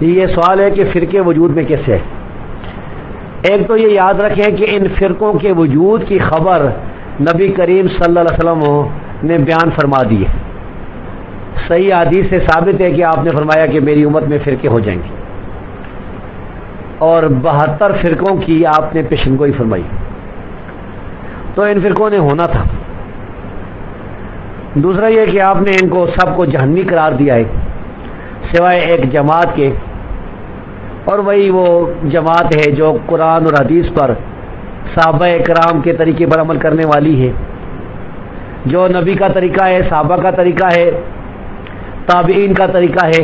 یہ سوال ہے کہ فرقے وجود میں کیسے ہے؟ ایک تو یہ یاد رکھیں کہ ان فرقوں کے وجود کی خبر نبی کریم صلی اللہ علیہ وسلم نے بیان فرما دی ہے۔ صحیح حدیث سے ثابت ہے کہ آپ نے فرمایا کہ میری امت میں فرقے ہو جائیں گے، اور 72 فرقوں کی آپ نے پیشن گوئی فرمائی، تو ان فرقوں نے ہونا تھا۔ دوسرا یہ کہ آپ نے ان کو سب کو جہنمی قرار دیا ہے سوائے ایک جماعت کے، اور وہی وہ جماعت ہے جو قرآن اور حدیث پر صحابہ کرام کے طریقے پر عمل کرنے والی ہے، جو نبی کا طریقہ ہے، صحابہ کا طریقہ ہے، تابعین کا طریقہ ہے،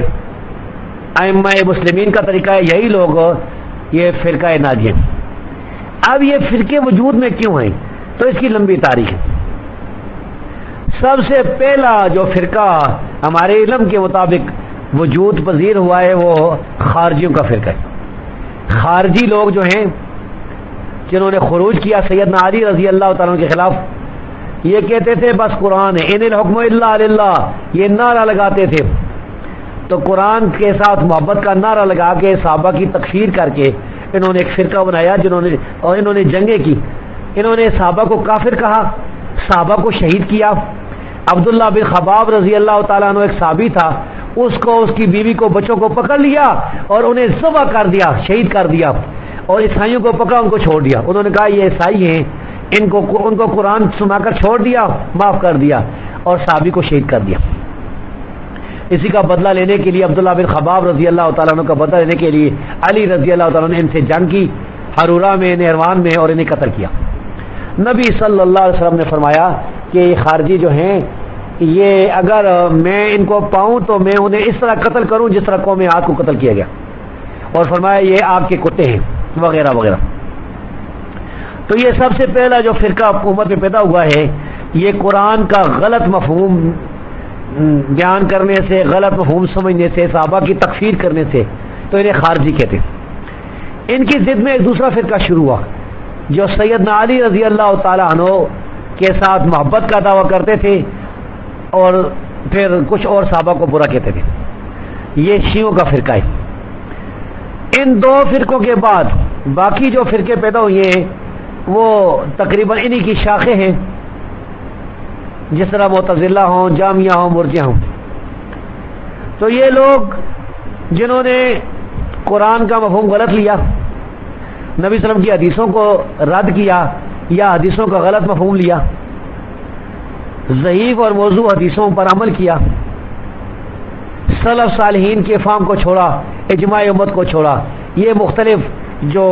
ائمہ مسلمین کا طریقہ ہے، یہی لوگ یہ فرقہ ناجی ہیں۔ اب یہ فرقے وجود میں کیوں ہیں؟ تو اس کی لمبی تاریخ ہے۔ سب سے پہلا جو فرقہ ہمارے علم کے مطابق وجود پذیر ہوا ہے وہ خارجیوں کا فرقہ ہے۔ خارجی لوگ جو ہیں جنہوں نے خروج کیا سیدنا علی رضی اللہ تعالیٰ کے خلاف، یہ کہتے تھے بس قرآن ہے، ان الحکم الا للہ، یہ نعرہ لگاتے تھے۔ تو قرآن کے ساتھ محبت کا نعرہ لگا کے صحابہ کی تکفیر کر کے انہوں نے ایک فرقہ بنایا، انہوں نے جنگیں کی، انہوں نے صحابہ کو کافر کہا، صحابہ کو شہید کیا۔ عبداللہ بن خباب رضی اللہ تعالیٰ عنہ ایک صحابی تھا، اس کو، اس کی بیوی کو، بچوں کو پکڑ لیا اور انہیں ذبح کر دیا، شہید کر دیا، اور عیسائیوں کو پکڑا، ان کو چھوڑ دیا۔ انہوں نے کہا یہ عیسائی ہیں، ان کو قرآن سنا کر چھوڑ دیا، معاف کر دیا، اور صحابی کو شہید کر دیا۔ اسی کا بدلہ لینے کے لیے عبداللہ بن خباب رضی اللہ تعالیٰ عنہ کا بدلہ لینے کے لیے علی رضی اللہ تعالیٰ نے ان سے جنگ کی حرورہ میں، نہروان میں، اور انہیں قتل کیا۔ نبی صلی اللہ علیہ وسلم نے فرمایا کہ یہ خارجی جو ہیں، یہ اگر میں ان کو پاؤں تو میں انہیں اس طرح قتل کروں جس طرح قوم عاد کو قتل کیا گیا، اور فرمایا یہ آگ کے کتے ہیں وغیرہ وغیرہ۔ تو یہ سب سے پہلا جو فرقہ امت میں پیدا ہوا ہے، یہ قرآن کا غلط مفہوم بیان کرنے سے، غلط مفہوم سمجھنے سے، صحابہ کی تکفیر کرنے سے، تو انہیں خارجی کہتے ہیں۔ ان کی ضد میں ایک دوسرا فرقہ شروع ہوا جو سیدنا علی رضی اللہ تعالیٰ عنہ کے ساتھ محبت کا دعویٰ کرتے تھے اور پھر کچھ اور صحابہ کو برا کہتے تھے۔ یہ شیعوں کا فرقہ ہے۔ ان دو فرقوں کے بعد باقی جو فرقے پیدا ہوئے ہیں وہ تقریباً انہی کی شاخیں ہیں، جس طرح معتزلہ ہوں، جامعہ ہوں، مرجئہ ہوں۔ تو یہ لوگ جنہوں نے قرآن کا مفہوم غلط لیا، نبی صلی اللہ علیہ وسلم کی حدیثوں کو رد کیا یا حدیثوں کا غلط مفہوم لیا، ضعیف اور موضوع حدیثوں پر عمل کیا، سلف صالحین کے فہم کو چھوڑا، اجماع امت کو چھوڑا، یہ مختلف جو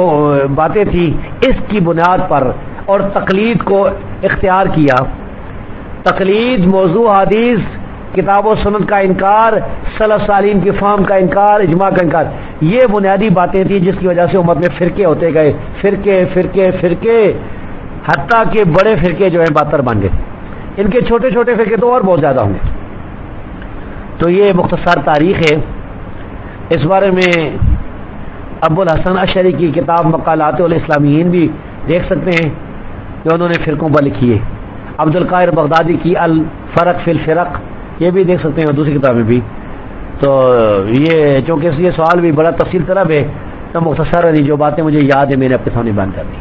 باتیں تھیں اس کی بنیاد پر، اور تقلید کو اختیار کیا۔ تقلید، موضوع حدیث، کتاب و سنت کا انکار، سلف صالحین کے فہم کا انکار، اجماع کا انکار، یہ بنیادی باتیں تھیں جس کی وجہ سے امت میں فرقے ہوتے گئے، فرقے فرقے فرقے، حتیٰ کہ بڑے فرقے جو ہیں 72 بن گئے۔ ان کے چھوٹے چھوٹے فرقے تو اور بہت زیادہ ہوں گے۔ تو یہ مختصر تاریخ ہے۔ اس بارے میں ابو الحسن اشعری کی کتاب مقالات الاسلامیین بھی دیکھ سکتے ہیں جو انہوں نے فرقوں پر لکھی ہے۔ عبد القاہر بغدادی کی الفرق فی الفرق یہ بھی دیکھ سکتے ہیں، اور دوسری کتابیں بھی۔ تو یہ چونکہ یہ سوال بھی بڑا تفصیل طلب ہے، تو مختصر جو باتیں مجھے یاد ہے میں نے آپ کے سامنے بیان کر دی۔